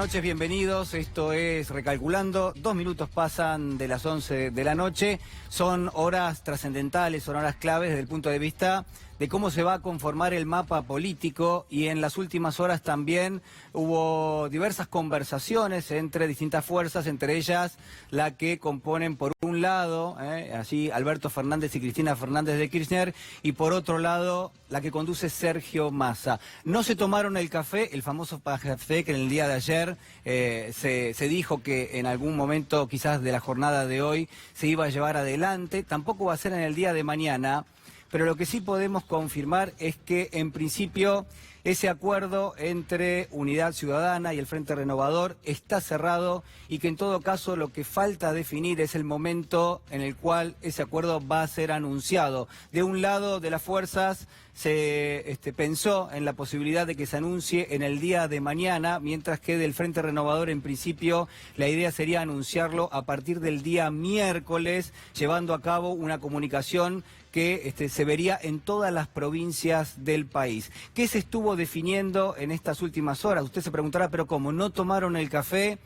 noches, bienvenidos. Esto es Recalculando. 2 minutos pasan de las 11 de la noche. Son horas trascendentales, son horas claves desde el punto de vista de cómo se va a conformar el mapa político, y en las últimas horas también hubo diversas conversaciones entre distintas fuerzas, entre ellas la que componen por un lado, así Alberto Fernández y Cristina Fernández de Kirchner, y por otro lado la que conduce Sergio Massa. No se tomaron el café, el famoso café que en el día de ayer se dijo que en algún momento quizás de la jornada de hoy se iba a llevar adelante, tampoco va a ser en el día de mañana. Pero lo que sí podemos confirmar es que, en principio, ese acuerdo entre Unidad Ciudadana y el Frente Renovador está cerrado, y que en todo caso lo que falta definir es el momento en el cual ese acuerdo va a ser anunciado. De un lado de las fuerzas se pensó en la posibilidad de que se anuncie en el día de mañana, mientras que del Frente Renovador, en principio, la idea sería anunciarlo a partir del día miércoles, llevando a cabo una comunicación que se vería en todas las provincias del país. ¿Qué se estuvo definiendo en estas últimas horas? Usted se preguntará, pero ¿cómo no tomaron el café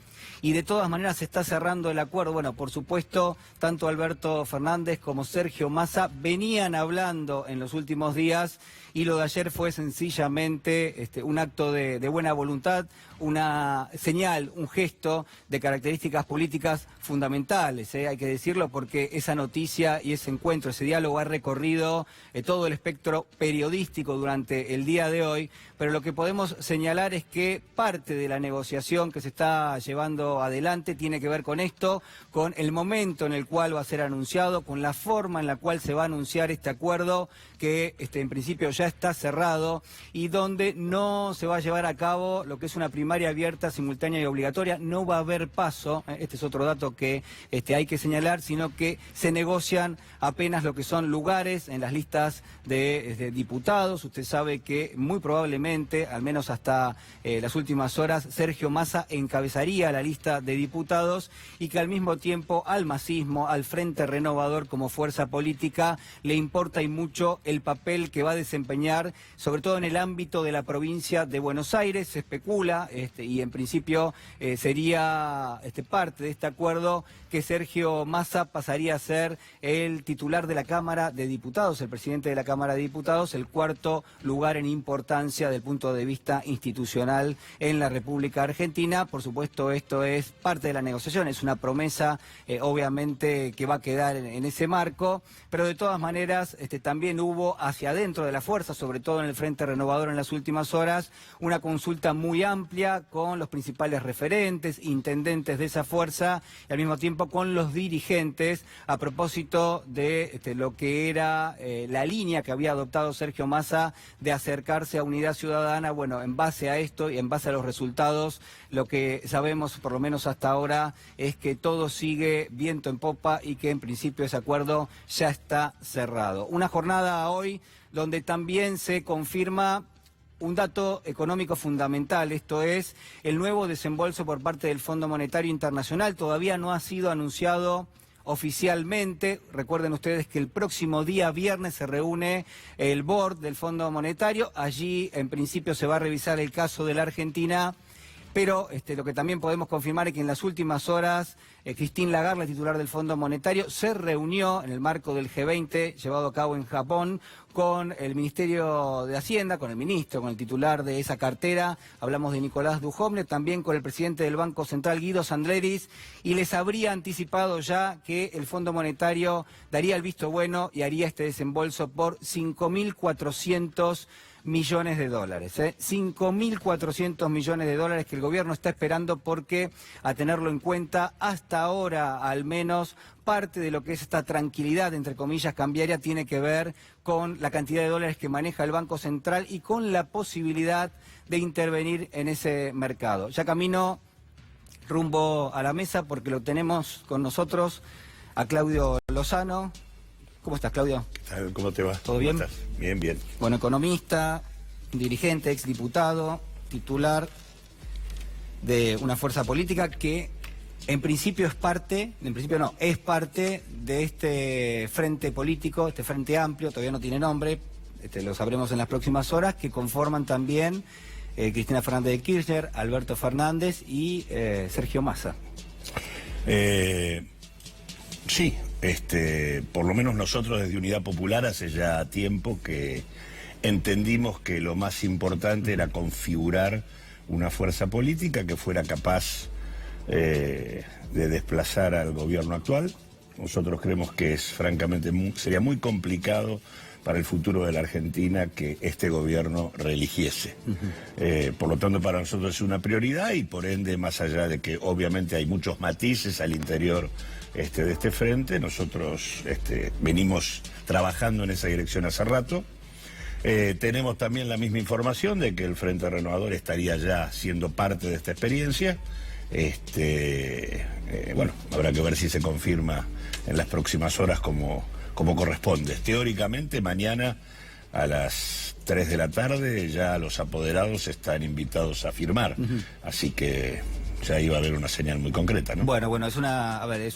y de todas maneras se está cerrando el acuerdo? Bueno, por supuesto, tanto Alberto Fernández como Sergio Massa venían hablando en los últimos días, y lo de ayer fue sencillamente un acto de buena voluntad, una señal, un gesto de características políticas fundamentales, hay que decirlo, porque esa noticia y ese encuentro, ese diálogo ha recorrido todo el espectro periodístico durante el día de hoy, pero lo que podemos señalar es que parte de la negociación que se está llevando adelante tiene que ver con esto, con el momento en el cual va a ser anunciado, con la forma en la cual se va a anunciar este acuerdo, que en principio ya está cerrado, y donde no se va a llevar a cabo lo que es una primaria abierta, simultánea y obligatoria. No va a haber paso, este es otro dato que hay que señalar, sino que se negocian apenas lo que son lugares en las listas de diputados. Usted sabe que muy probablemente, al menos hasta las últimas horas, Sergio Massa encabezaría la lista de diputados, y que al mismo tiempo al masismo, al Frente Renovador como fuerza política, le importa y mucho el papel que va a desempeñar, sobre todo en el ámbito de la provincia de Buenos Aires. Se especula, y en principio sería parte de este acuerdo, que Sergio Massa pasaría a ser el titular de la Cámara de Diputados, el presidente de la Cámara de Diputados, el cuarto lugar en importancia desde el punto de vista institucional en la República Argentina. Por supuesto, esto es parte de la negociación, es una promesa, obviamente, que va a quedar en ese marco, pero de todas maneras también hubo hacia adentro de la fuerza, sobre todo en el Frente Renovador en las últimas horas, una consulta muy amplia con los principales referentes, intendentes de esa fuerza, y al mismo tiempo con los dirigentes, a propósito de lo que era la línea que había adoptado Sergio Massa de acercarse a Unidad Ciudadana. Bueno, en base a esto y en base a los resultados, lo que sabemos, por lo menos hasta ahora, es que todo sigue viento en popa, y que en principio ese acuerdo ya está cerrado. Una jornada hoy donde también se confirma un dato económico fundamental, esto es el nuevo desembolso por parte del Fondo Monetario Internacional. Todavía no ha sido anunciado oficialmente. Recuerden ustedes que el próximo día viernes se reúne el board del Fondo Monetario. Allí en principio se va a revisar el caso de la Argentina. Pero lo que también podemos confirmar es que en las últimas horas Christine Lagarde, la titular del Fondo Monetario, se reunió en el marco del G20 llevado a cabo en Japón con el Ministerio de Hacienda, con el ministro, con el titular de esa cartera. Hablamos de Nicolás Dujovne, también con el presidente del Banco Central, Guido Sandleris, y les habría anticipado ya que el Fondo Monetario daría el visto bueno y haría este desembolso por 5.400 millones de dólares, 5.400 millones de dólares que el gobierno está esperando, porque, a tenerlo en cuenta, hasta ahora al menos parte de lo que es esta tranquilidad, entre comillas, cambiaria, tiene que ver con la cantidad de dólares que maneja el Banco Central y con la posibilidad de intervenir en ese mercado. Ya camino rumbo a la mesa, porque lo tenemos con nosotros a Claudio Lozano. ¿Cómo estás, Claudio? ¿Cómo te va? ¿Todo bien? ¿Cómo estás? Bien, bien. Bueno, economista, dirigente, exdiputado, titular de una fuerza política que en principio es parte de este frente político, este frente amplio, todavía no tiene nombre, lo sabremos en las próximas horas, que conforman también Cristina Fernández de Kirchner, Alberto Fernández y Sergio Massa. Sí, por lo menos nosotros desde Unidad Popular hace ya tiempo que entendimos que lo más importante era configurar una fuerza política que fuera capaz de desplazar al gobierno actual. Nosotros creemos que francamente sería muy complicado para el futuro de la Argentina que este gobierno reeligiese. Por lo tanto, para nosotros es una prioridad y por ende, más allá de que obviamente hay muchos matices al interior de este frente, nosotros venimos trabajando en esa dirección hace rato. Tenemos también la misma información de que el Frente Renovador estaría ya siendo parte de esta experiencia. Bueno, habrá que ver si se confirma en las próximas horas como corresponde. Teóricamente, mañana a las 3 de la tarde ya los apoderados están invitados a firmar. Así que ya iba a haber una señal muy concreta, ¿no? Bueno, es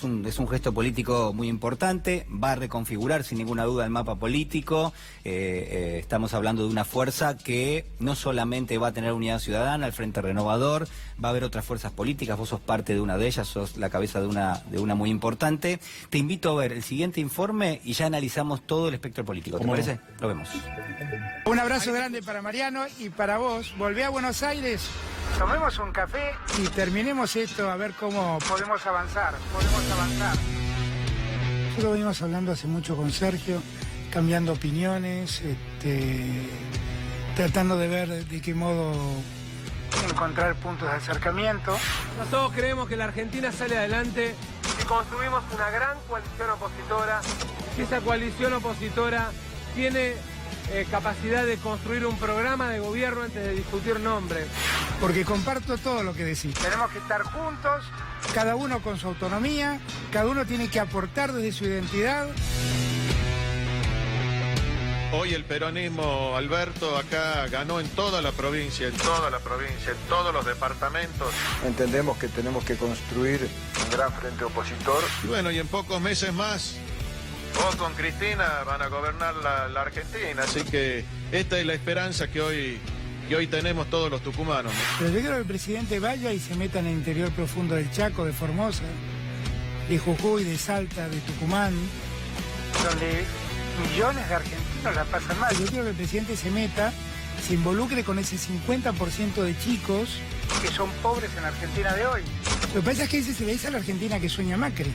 un gesto político muy importante, va a reconfigurar sin ninguna duda el mapa político. Estamos hablando de una fuerza que no solamente va a tener Unidad Ciudadana, el Frente Renovador, va a haber otras fuerzas políticas, vos sos parte de una de ellas, sos la cabeza de una muy importante. Te invito a ver el siguiente informe y ya analizamos todo el espectro político, ¿te parece? Lo vemos. Un abrazo grande para Mariano y para vos. Volvé a Buenos Aires, tomemos un café y terminemos esto a ver cómo podemos avanzar. Nosotros venimos hablando hace mucho con Sergio, cambiando opiniones, tratando de ver de qué modo encontrar puntos de acercamiento. Nosotros creemos que la Argentina sale adelante si construimos una gran coalición opositora, si esa coalición opositora tiene capacidad de construir un programa de gobierno antes de discutir nombres. Porque comparto todo lo que decís. Tenemos que estar juntos, cada uno con su autonomía, cada uno tiene que aportar desde su identidad. Hoy el peronismo, Alberto, acá ganó en toda la provincia, en todos los departamentos. Entendemos que tenemos que construir un gran frente opositor. Y bueno, y en pocos meses más, vos con Cristina van a gobernar la Argentina, así que esta es la esperanza que hoy tenemos todos los tucumanos, ¿no? Pero yo quiero que el presidente vaya y se meta en el interior profundo del Chaco, de Formosa, de Jujuy, de Salta, de Tucumán, donde millones de argentinos la pasan mal. Yo quiero que el presidente se meta, se involucre con ese 50% de chicos que son pobres en la Argentina de hoy. Lo que pasa es que ese se le dice a la Argentina que sueña Macri.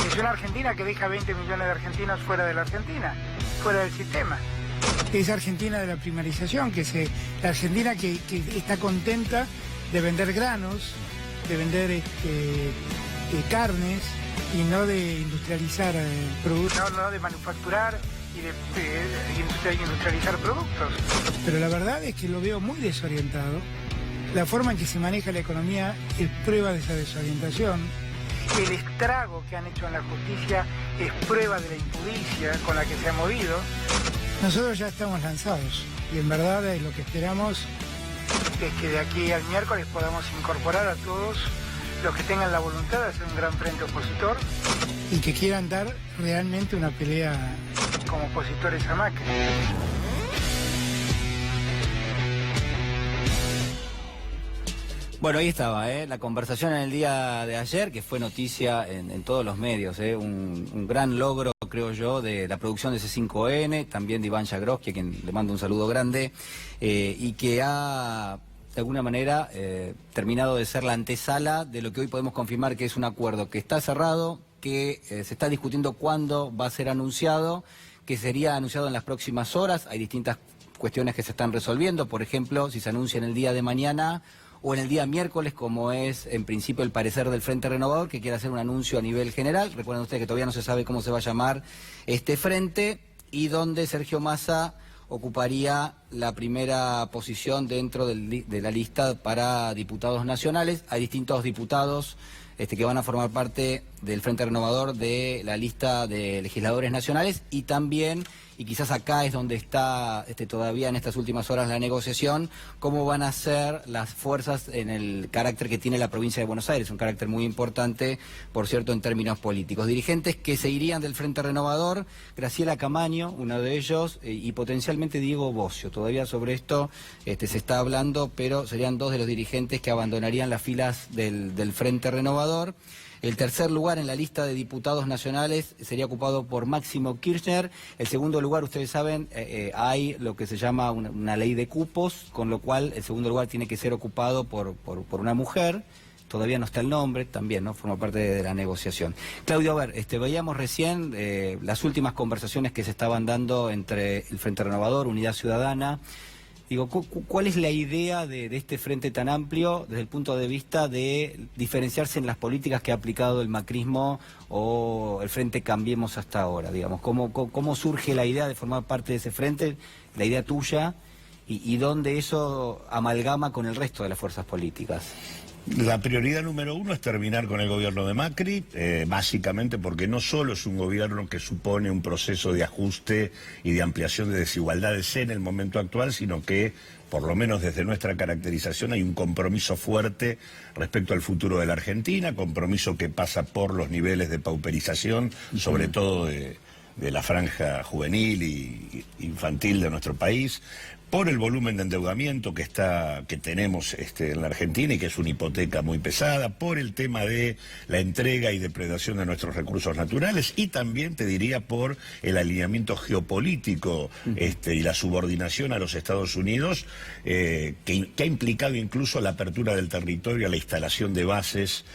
Es una Argentina que deja 20 millones de argentinos fuera de la Argentina, fuera del sistema. Es Argentina de la primarización, la Argentina que está contenta de vender granos, de vender carnes y no de industrializar productos. No de manufacturar y de industrializar productos. Pero la verdad es que lo veo muy desorientado. La forma en que se maneja la economía es prueba de esa desorientación. El estrago que han hecho en la justicia es prueba de la impudicia con la que se ha movido. Nosotros ya estamos lanzados y en verdad lo que esperamos es que de aquí al miércoles podamos incorporar a todos los que tengan la voluntad de hacer un gran frente opositor y que quieran dar realmente una pelea como opositores a Macri. Bueno, ahí estaba, la conversación en el día de ayer, que fue noticia en todos los medios, un gran logro, creo yo, de la producción de C5N, también de Iván Jagroski, a quien le mando un saludo grande, y que ha, de alguna manera, terminado de ser la antesala de lo que hoy podemos confirmar que es un acuerdo que está cerrado, que se está discutiendo cuándo va a ser anunciado, que sería anunciado en las próximas horas. Hay distintas cuestiones que se están resolviendo, por ejemplo, si se anuncia en el día de mañana o en el día miércoles, como es en principio el parecer del Frente Renovador, que quiere hacer un anuncio a nivel general. Recuerden ustedes que todavía no se sabe cómo se va a llamar este frente, y donde Sergio Massa ocuparía la primera posición dentro de la lista para diputados nacionales. Hay distintos diputados que van a formar parte del Frente Renovador de la lista de legisladores nacionales, y también y quizás acá es donde está todavía en estas últimas horas la negociación, cómo van a ser las fuerzas en el carácter que tiene la provincia de Buenos Aires, un carácter muy importante, por cierto, en términos políticos. Dirigentes que se irían del Frente Renovador, Graciela Camaño, uno de ellos, y potencialmente Diego Bocio. Todavía sobre esto se está hablando, pero serían dos de los dirigentes que abandonarían las filas del Frente Renovador. El tercer lugar en la lista de diputados nacionales sería ocupado por Máximo Kirchner. El segundo lugar, ustedes saben, hay lo que se llama una ley de cupos, con lo cual el segundo lugar tiene que ser ocupado por una mujer. Todavía no está el nombre, también, ¿no? Forma parte de la negociación. Claudio, a ver, veíamos recién las últimas conversaciones que se estaban dando entre el Frente Renovador, Unidad Ciudadana. Digo, ¿cuál es la idea de este frente tan amplio desde el punto de vista de diferenciarse en las políticas que ha aplicado el macrismo o el Frente Cambiemos hasta ahora? Digamos, ¿cómo surge la idea de formar parte de ese frente, la idea tuya, y dónde eso amalgama con el resto de las fuerzas políticas? La prioridad número uno es terminar con el gobierno de Macri, básicamente porque no solo es un gobierno que supone un proceso de ajuste y de ampliación de desigualdades en el momento actual, sino que, por lo menos desde nuestra caracterización, hay un compromiso fuerte respecto al futuro de la Argentina, compromiso que pasa por los niveles de pauperización, sobre todo de la franja juvenil y infantil de nuestro país, por el volumen de endeudamiento que tenemos en la Argentina y que es una hipoteca muy pesada, por el tema de la entrega y depredación de nuestros recursos naturales, y también, te diría, por el alineamiento geopolítico y la subordinación a los Estados Unidos, que ha implicado incluso la apertura del territorio a la instalación de bases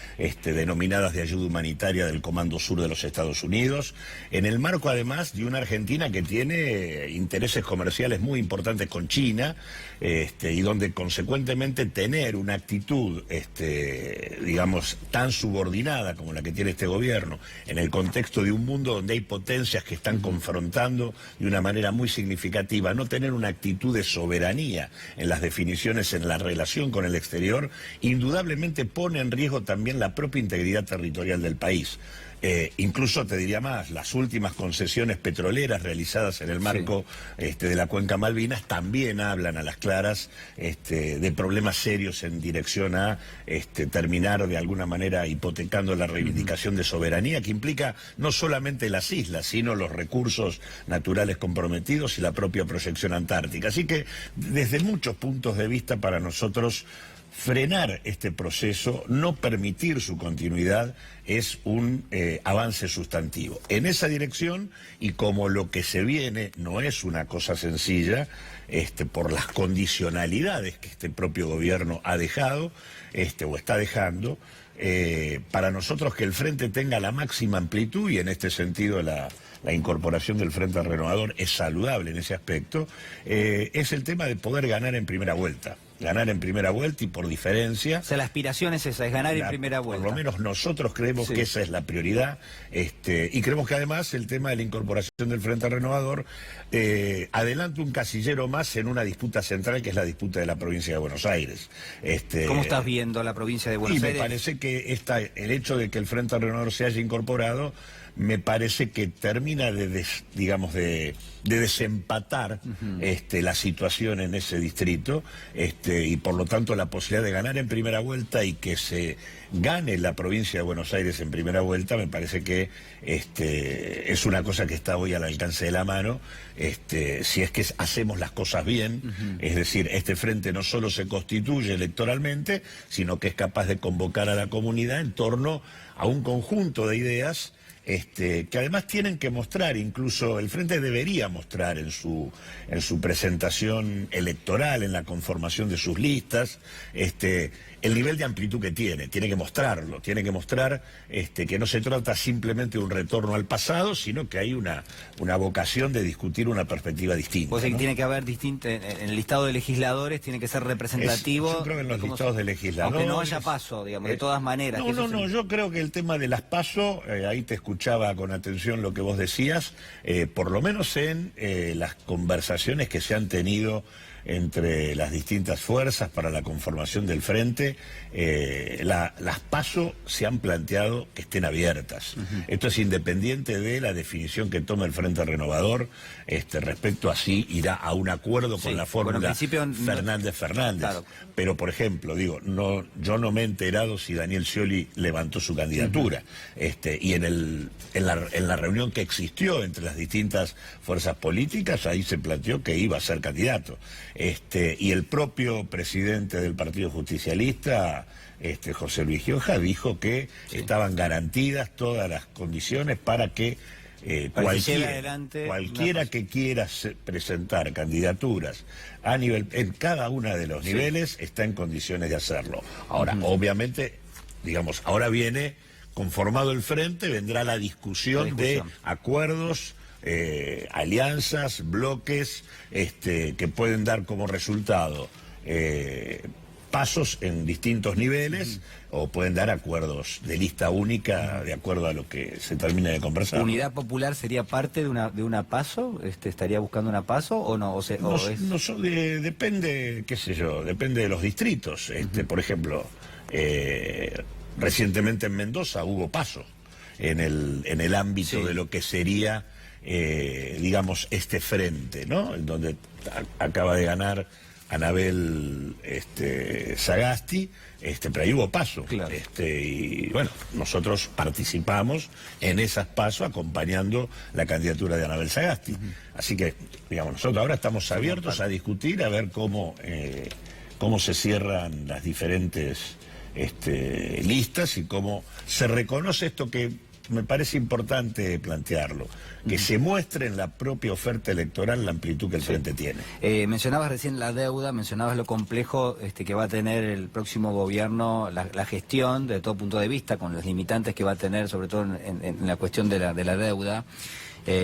denominadas de ayuda humanitaria del Comando Sur de los Estados Unidos, en el marco además de una Argentina que tiene intereses comerciales muy importantes con China, y donde consecuentemente tener una actitud, digamos, tan subordinada como la que tiene este gobierno, en el contexto de un mundo donde hay potencias que están confrontando de una manera muy significativa, no tener una actitud de soberanía en las definiciones en la relación con el exterior, indudablemente pone en riesgo también la propia integridad territorial del país. Incluso te diría más, las últimas concesiones petroleras realizadas en el marco de la Cuenca Malvinas también hablan a las claras de problemas serios en dirección a terminar de alguna manera hipotecando la reivindicación de soberanía, que implica no solamente las islas, sino los recursos naturales comprometidos y la propia proyección antártica. Así que desde muchos puntos de vista para nosotros, frenar este proceso, no permitir su continuidad, es un avance sustantivo. En esa dirección, y como lo que se viene no es una cosa sencilla, por las condicionalidades que este propio gobierno ha dejado, o está dejando, para nosotros que el Frente tenga la máxima amplitud, y en este sentido la incorporación del Frente Renovador es saludable en ese aspecto, es el tema de poder ganar en primera vuelta. Ganar en primera vuelta y por diferencia. O sea, la aspiración es esa, es ganar en primera vuelta. Por lo menos nosotros creemos que esa es la prioridad, y creemos que además el tema de la incorporación del Frente Renovador adelanta un casillero más en una disputa central, que es la disputa de la provincia de Buenos Aires. ¿Cómo estás viendo la provincia de Buenos Aires? Me parece que el hecho de que el Frente Renovador se haya incorporado, me parece que termina de desempatar la situación en ese distrito, y por lo tanto la posibilidad de ganar en primera vuelta y que se gane la provincia de Buenos Aires en primera vuelta, me parece que es una cosa que está hoy al alcance de la mano, si es que hacemos las cosas bien, es decir, este frente no solo se constituye electoralmente, sino que es capaz de convocar a la comunidad en torno a un conjunto de ideas que además tienen que mostrar, incluso el Frente debería mostrar en su presentación electoral, en la conformación de sus listas, el nivel de amplitud que tiene que mostrarlo, tiene que mostrar que no se trata simplemente de un retorno al pasado, sino que hay una vocación de discutir una perspectiva distinta. Pues ¿no? Tiene que haber en el listado de legisladores, tiene que ser representativo. Yo creo que en los listados de legisladores, aunque no haya paso, digamos, de todas maneras. No, yo creo que el tema de las PASO, ahí te escuchaba con atención lo que vos decías, por lo menos en las conversaciones que se han tenido entre las distintas fuerzas para la conformación del frente, las PASO se han planteado que estén abiertas. Esto es independiente de la definición que tome el Frente Renovador respecto a si irá a un acuerdo con la fórmula Fernández-Fernández. Claro. Pero, por ejemplo, digo, yo no me he enterado si Daniel Scioli levantó su candidatura. Y en la reunión que existió entre las distintas fuerzas políticas, ahí se planteó que iba a ser candidato. Y el propio presidente del Partido Justicialista, José Luis Gioja, dijo que estaban garantidas todas las condiciones para que cualquiera que quiera presentar candidaturas a nivel, en cada uno de los niveles, está en condiciones de hacerlo. Ahora, obviamente, digamos, ahora viene conformado el frente, vendrá la discusión de acuerdos, alianzas, bloques, que pueden dar como resultado pasos en distintos niveles, o pueden dar acuerdos de lista única de acuerdo a lo que se termine de conversar. ¿Unidad Popular sería parte de una PASO? ¿Estaría buscando una PASO o no? Depende, qué sé yo, depende de los distritos. Por ejemplo, recientemente en Mendoza hubo PASO en el ámbito de lo que sería, digamos, este frente, ¿no? En donde acaba de ganar Anabel Sagasti, pero ahí hubo PASO. Claro. Y bueno, nosotros participamos en esas PASO acompañando la candidatura de Anabel Sagasti. Así que, digamos, nosotros ahora estamos abiertos a discutir, a ver cómo se cierran las diferentes listas y cómo se reconoce esto que me parece importante plantearlo, que se muestre en la propia oferta electoral la amplitud que el frente tiene. Mencionabas recién la deuda, mencionabas lo complejo que va a tener el próximo gobierno, la gestión de todo punto de vista, con los limitantes que va a tener, sobre todo en la cuestión de la deuda.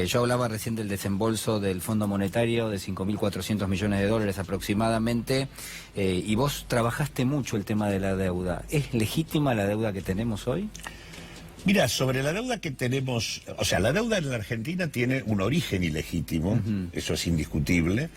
Yo hablaba recién del desembolso del Fondo Monetario de 5.400 millones de dólares aproximadamente, y vos trabajaste mucho el tema de la deuda. ¿Es legítima la deuda que tenemos hoy? Mira, sobre la deuda que tenemos, o sea, la deuda en la Argentina tiene un origen ilegítimo, eso es indiscutible,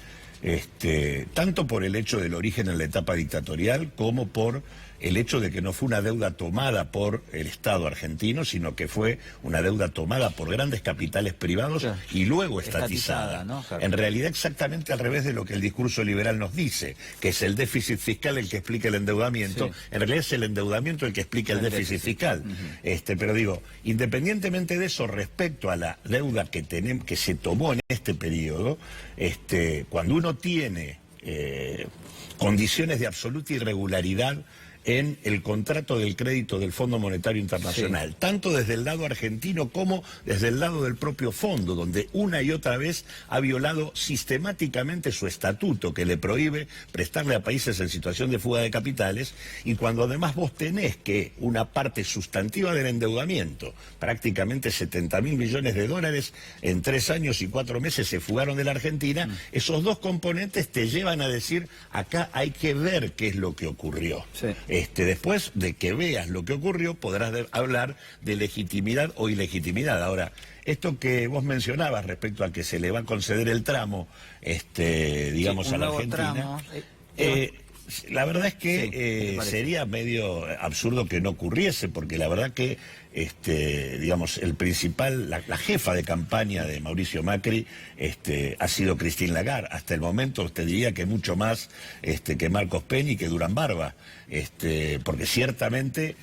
tanto por el hecho del origen en la etapa dictatorial como por el hecho de que no fue una deuda tomada por el Estado argentino, sino que fue una deuda tomada por grandes capitales privados y luego estatizada. ¿No? Claro. En realidad exactamente al revés de lo que el discurso liberal nos dice, que es el déficit fiscal el que explica el endeudamiento. En realidad es el endeudamiento el que explica el déficit fiscal. Pero digo, independientemente de eso, respecto a la deuda que se tomó en este periodo, cuando uno tiene condiciones de absoluta irregularidad en el contrato del crédito del Fondo Monetario Internacional, tanto desde el lado argentino como desde el lado del propio fondo, donde una y otra vez ha violado sistemáticamente su estatuto que le prohíbe prestarle a países en situación de fuga de capitales, y cuando además vos tenés que una parte sustantiva del endeudamiento, prácticamente 70.000 millones de dólares en 3 años y 4 meses se fugaron de la Argentina, esos dos componentes te llevan a decir, acá hay que ver qué es lo que ocurrió. Después de que veas lo que ocurrió, podrás hablar de legitimidad o ilegitimidad. Ahora, esto que vos mencionabas respecto a que se le va a conceder el tramo, digamos, a la Argentina, la verdad es que sería medio absurdo que no ocurriese, porque la verdad que, digamos, la jefa de campaña de Mauricio Macri ha sido Christine Lagarde. Hasta el momento te diría que mucho más que Marcos Peña y que Durán Barba, porque ciertamente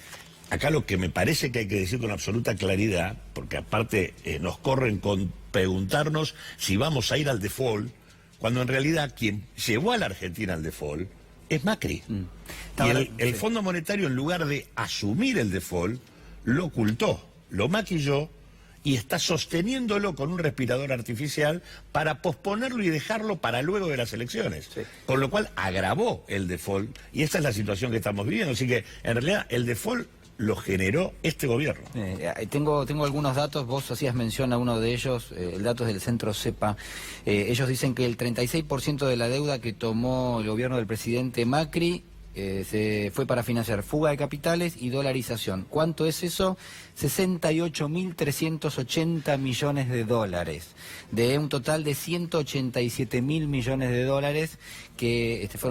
acá lo que me parece que hay que decir con absoluta claridad, porque aparte nos corren con preguntarnos si vamos a ir al default, cuando en realidad quien llevó a la Argentina al default es Macri. Y el Fondo Monetario, en lugar de asumir el default, lo ocultó, lo maquilló y está sosteniéndolo con un respirador artificial para posponerlo y dejarlo para luego de las elecciones. Con lo cual agravó el default, y esta es la situación que estamos viviendo. Así que, en realidad, el default lo generó este gobierno. Tengo algunos datos, vos hacías mención a uno de ellos, el dato es del Centro CEPA. Ellos dicen que el 36% de la deuda que tomó el gobierno del presidente Macri fue para financiar fuga de capitales y dolarización. ¿Cuánto es eso? 68.380 millones de dólares, de un total de 187.000 millones de dólares que es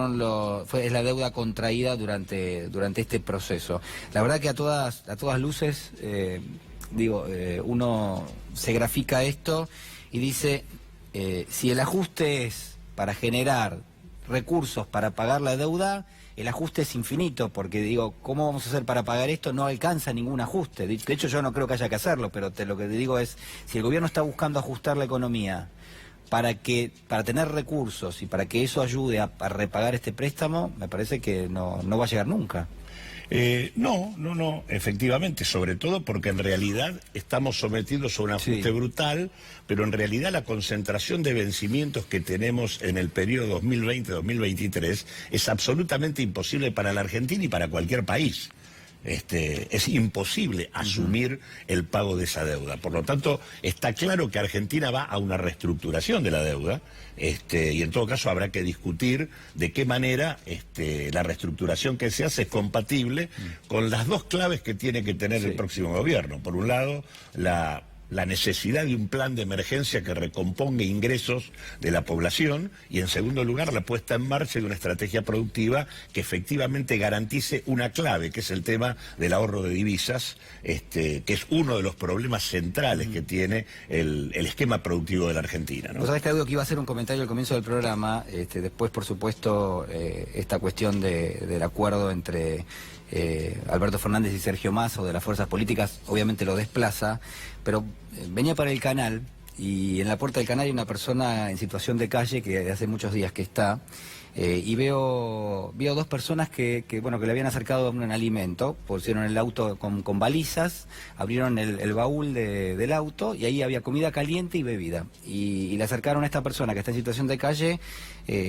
la deuda contraída durante este proceso. La verdad que a todas luces, uno se grafica esto y dice, si el ajuste es para generar recursos para pagar la deuda, el ajuste es infinito, porque ¿cómo vamos a hacer para pagar esto? No alcanza ningún ajuste. De hecho, yo no creo que haya que hacerlo, pero lo que te digo es, si el gobierno está buscando ajustar la economía para tener recursos y para que eso ayude a repagar este préstamo, me parece que no va a llegar nunca. No, efectivamente, sobre todo porque en realidad estamos sometidos a un ajuste brutal, pero en realidad la concentración de vencimientos que tenemos en el periodo 2020-2023 es absolutamente imposible para la Argentina y para cualquier país. Es imposible asumir el pago de esa deuda. Por lo tanto, está claro que Argentina va a una reestructuración de la deuda, y en todo caso habrá que discutir de qué manera la reestructuración que se hace es compatible con las dos claves que tiene que tener el próximo gobierno. Por un lado, la necesidad de un plan de emergencia que recomponga ingresos de la población y, en segundo lugar, la puesta en marcha de una estrategia productiva que efectivamente garantice una clave, que es el tema del ahorro de divisas, que es uno de los problemas centrales que tiene el esquema productivo de la Argentina, ¿no? Vos sabés, Claudio, que iba a hacer un comentario al comienzo del programa, después, por supuesto, esta cuestión del acuerdo entre Alberto Fernández y Sergio Massa, o de las fuerzas políticas, obviamente lo desplaza, pero venía para el canal y en la puerta del canal hay una persona en situación de calle que hace muchos días que está, y veo dos personas que le habían acercado un alimento, pusieron el auto con balizas, abrieron el baúl del auto y ahí había comida caliente y bebida, y le acercaron a esta persona que está en situación de calle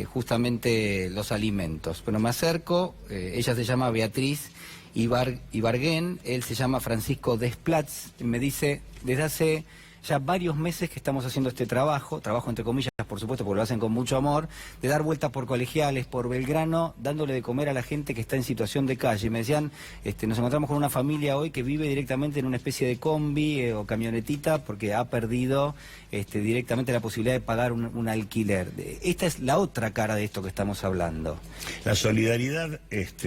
justamente los alimentos. Bueno, me acerco, ella se llama Beatriz Ibargüen, él se llama Francisco Desplatz, me dice, desde hace ya varios meses que estamos haciendo este trabajo entre comillas, por supuesto, porque lo hacen con mucho amor, de dar vueltas por Colegiales, por Belgrano, dándole de comer a la gente que está en situación de calle. Me decían, nos encontramos con una familia hoy que vive directamente en una especie de combi o camionetita porque ha perdido directamente la posibilidad de pagar un alquiler. Esta es la otra cara de esto que estamos hablando. La solidaridad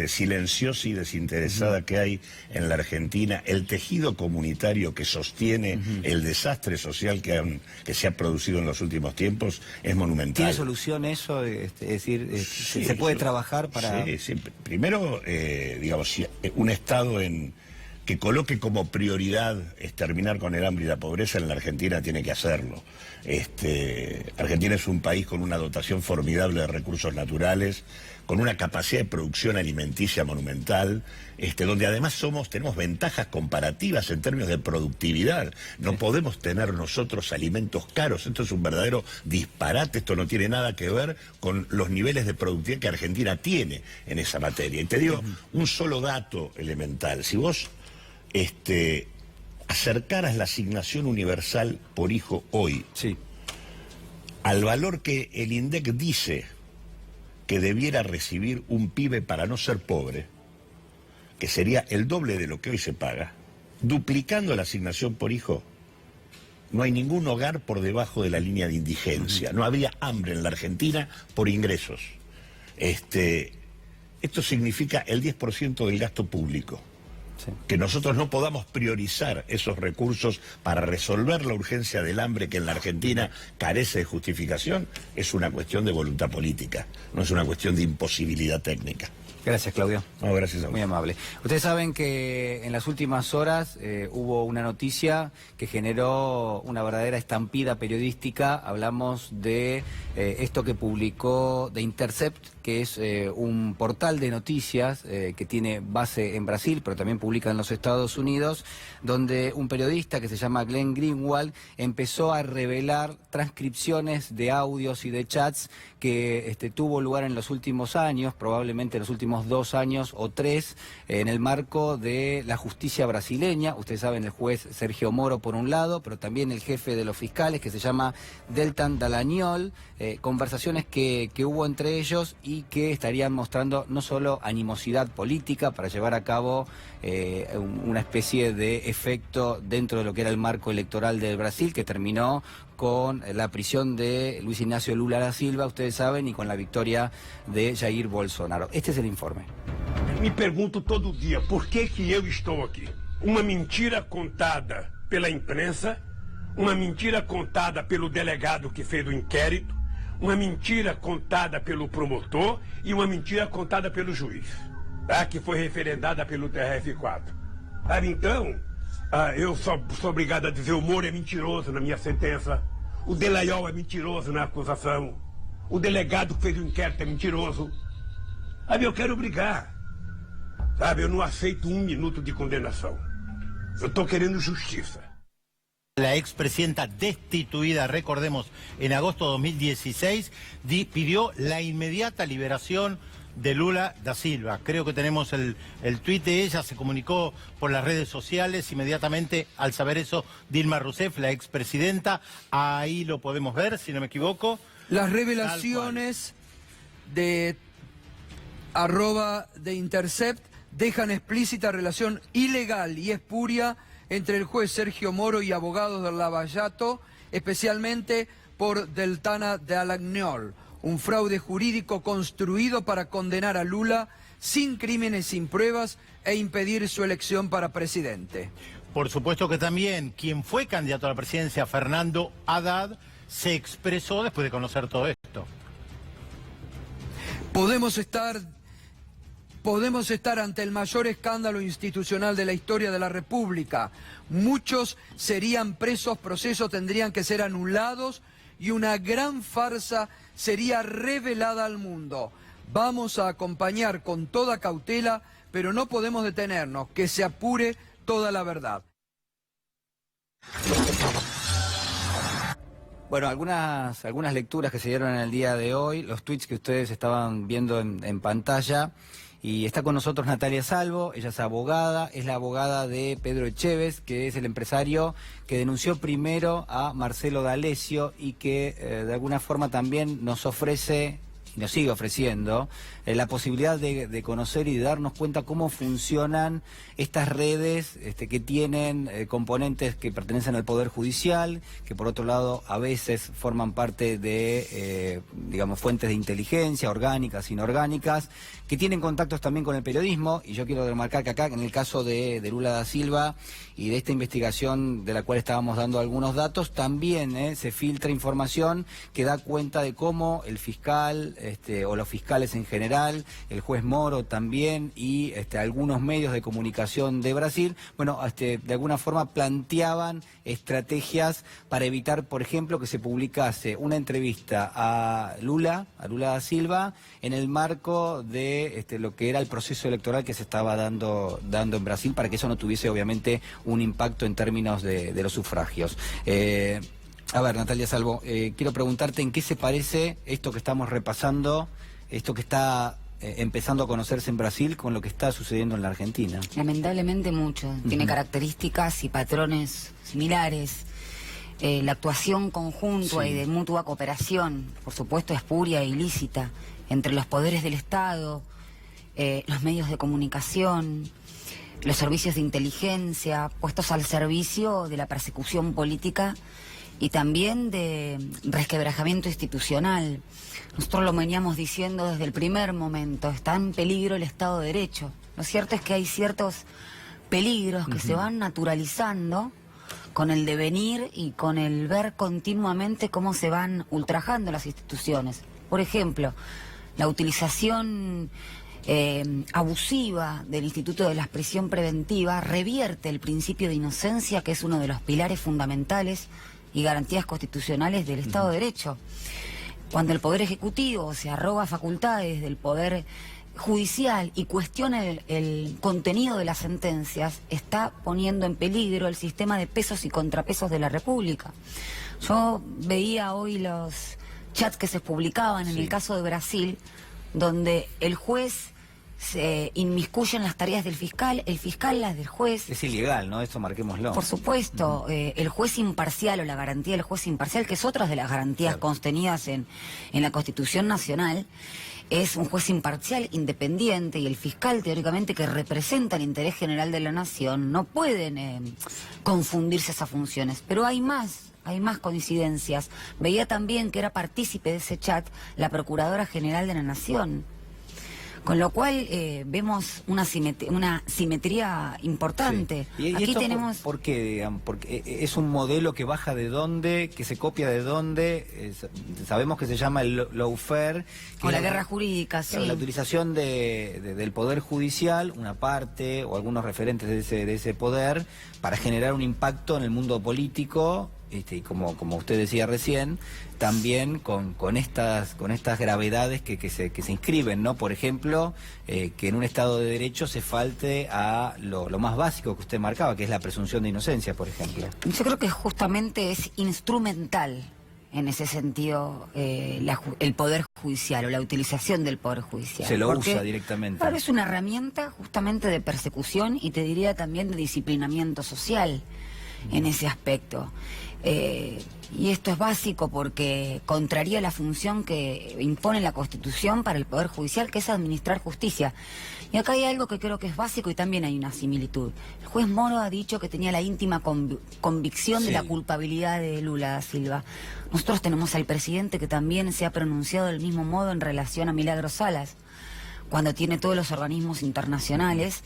silenciosa y desinteresada que hay en la Argentina, el tejido comunitario que sostiene el desastre social que se ha producido en los últimos tiempos, es monumental. ¿Tiene solución eso? Es decir, ¿se puede trabajar para...? Sí. Primero, si un Estado que coloque como prioridad terminar con el hambre y la pobreza en la Argentina tiene que hacerlo. Argentina es un país con una dotación formidable de recursos naturales, con una capacidad de producción alimenticia monumental, donde además tenemos ventajas comparativas en términos de productividad. No podemos tener nosotros alimentos caros. Esto es un verdadero disparate. Esto no tiene nada que ver con los niveles de productividad que Argentina tiene en esa materia. Y te digo un solo dato elemental. Si vos acercaras la asignación universal por hijo hoy al valor que el INDEC dice que debiera recibir un pibe para no ser pobre, que sería el doble de lo que hoy se paga, duplicando la asignación por hijo, no hay ningún hogar por debajo de la línea de indigencia. No habría hambre en la Argentina por ingresos. Esto significa el 10% del gasto público. Que nosotros no podamos priorizar esos recursos para resolver la urgencia del hambre que en la Argentina carece de justificación, es una cuestión de voluntad política, no es una cuestión de imposibilidad técnica. Gracias, Claudio. No, gracias a vos. Muy amable. Ustedes saben que en las últimas horas hubo una noticia que generó una verdadera estampida periodística. Hablamos de esto que publicó The Intercept, que es un portal de noticias que tiene base en Brasil, pero también publica en los Estados Unidos, donde un periodista que se llama Glenn Greenwald empezó a revelar transcripciones de audios y de chats que tuvo lugar en los últimos años, probablemente en los últimos próximos 2 años o 3 en el marco de la justicia brasileña. Ustedes saben, el juez Sergio Moro por un lado, pero también el jefe de los fiscales, que se llama Deltan Dallagnol, conversaciones que hubo entre ellos y que estarían mostrando no solo animosidad política para llevar a cabo una especie de efecto dentro de lo que era el marco electoral del Brasil, que terminó con la prisión de Luis Ignacio Lula da Silva, ustedes saben, y con la victoria de Jair Bolsonaro. Este es el informe. Me pergunto todo dia por que eu estou aqui. Uma mentira contada pela imprensa, uma mentira contada pelo delegado que fez o inquérito, uma mentira contada pelo promotor e uma mentira contada pelo juiz, tá? Que foi referendada pelo TRF4. Então, eu sou obrigado a dizer o Moro é mentiroso na minha sentença, o Dallagnol é mentiroso na acusação, o delegado que fez o inquérito é mentiroso. Eu quero brigar, sabe? Eu não aceito 1 minuto de condenação. Eu estou querendo justiça. La expresidenta destituida, recordemos, en agosto de 2016, pidió la inmediata liberación de Lula da Silva. Creo que tenemos el tuit de ella, se comunicó por las redes sociales inmediatamente al saber eso Dilma Rousseff, la expresidenta. Ahí lo podemos ver, si no me equivoco. Las revelaciones de @ de Intercept dejan explícita relación ilegal y espuria entre el juez Sergio Moro y abogados del Lavallato, especialmente por Deltan Dallagnol, un fraude jurídico construido para condenar a Lula sin crímenes, sin pruebas e impedir su elección para presidente. Por supuesto que también quien fue candidato a la presidencia, Fernando Haddad, se expresó después de conocer todo esto. Podemos estar ante el mayor escándalo institucional de la historia de la República. Muchos serían presos, procesos tendrían que ser anulados y una gran farsa sería revelada al mundo. Vamos a acompañar con toda cautela, pero no podemos detenernos, que se apure toda la verdad. Bueno, algunas lecturas que se dieron en el día de hoy, los tweets que ustedes estaban viendo en pantalla. Y está con nosotros Natalia Salvo, ella es abogada, es la abogada de Pedro Echevez, que es el empresario que denunció primero a Marcelo D'Alessio y que de alguna forma también nos ofrece y nos sigue ofreciendo la posibilidad de conocer y de darnos cuenta cómo funcionan estas redes que tienen componentes que pertenecen al Poder Judicial, que por otro lado a veces forman parte de, digamos, fuentes de inteligencia, orgánicas, inorgánicas, que tienen contactos también con el periodismo. Y yo quiero remarcar que acá, en el caso de Lula da Silva y de esta investigación de la cual estábamos dando algunos datos, también se filtra información que da cuenta de cómo el fiscal o los fiscales en general, el juez Moro también y algunos medios de comunicación de Brasil, bueno, de alguna forma planteaban estrategias para evitar, por ejemplo, que se publicase una entrevista a Lula da Silva, en el marco de lo que era el proceso electoral que se estaba dando en Brasil, para que eso no tuviese obviamente un impacto en términos de los sufragios. A ver, Natalia Salvo, quiero preguntarte en qué se parece esto que estamos repasando, esto que está empezando a conocerse en Brasil, con lo que está sucediendo en la Argentina. Lamentablemente mucho. Tiene características y patrones similares. La actuación conjunta y de mutua cooperación, por supuesto, espuria e ilícita, entre los poderes del Estado, los medios de comunicación, los servicios de inteligencia, puestos al servicio de la persecución política y también de resquebrajamiento institucional. Nosotros lo veníamos diciendo desde el primer momento, está en peligro el Estado de Derecho. Lo cierto es que hay ciertos peligros que se van naturalizando con el devenir y con el ver continuamente cómo se van ultrajando las instituciones. Por ejemplo, la utilización abusiva del Instituto de la Prisión Preventiva revierte el principio de inocencia, que es uno de los pilares fundamentales y garantías constitucionales del Estado de Derecho. Cuando el Poder Ejecutivo se arroga facultades del Poder Judicial y cuestiona el contenido de las sentencias, está poniendo en peligro el sistema de pesos y contrapesos de la República. Yo veía hoy los chats que se publicaban en el caso de Brasil, donde el juez se inmiscuye en las tareas del fiscal, el fiscal las del juez. Es ilegal, ¿no? Eso marquémoslo. Por supuesto, el juez imparcial o la garantía del juez imparcial, que es otra de las garantías contenidas en la Constitución Nacional, es un juez imparcial, independiente, y el fiscal, teóricamente, que representa el interés general de la nación, no pueden confundirse esas funciones. Pero hay más coincidencias. Veía también que era partícipe de ese chat la Procuradora General de la Nación. Con lo cual vemos una simetría importante. Sí. ¿Y aquí esto tenemos... ¿por qué, digamos? Porque es un modelo que baja de dónde, que se copia de dónde. Sabemos que se llama el lawfare. O la guerra jurídica, sí. La utilización del Poder Judicial, una parte, o algunos referentes de ese poder, para generar un impacto en el mundo político. Y como usted decía recién, también con estas gravedades que se inscriben, ¿no? Por ejemplo, que en un Estado de Derecho se falte a lo más básico que usted marcaba, que es la presunción de inocencia, por ejemplo. Yo creo que justamente es instrumental en ese sentido el Poder Judicial o la utilización del Poder Judicial. Se lo usa directamente. Claro, es una herramienta justamente de persecución y te diría también de disciplinamiento social en ese aspecto. Y esto es básico porque contraría la función que impone la Constitución para el Poder Judicial, que es administrar justicia. Y acá hay algo que creo que es básico y también hay una similitud. El juez Moro ha dicho que tenía la íntima convicción de la culpabilidad de Lula da Silva. Nosotros tenemos al presidente que también se ha pronunciado del mismo modo en relación a Milagros Salas, cuando tiene todos los organismos internacionales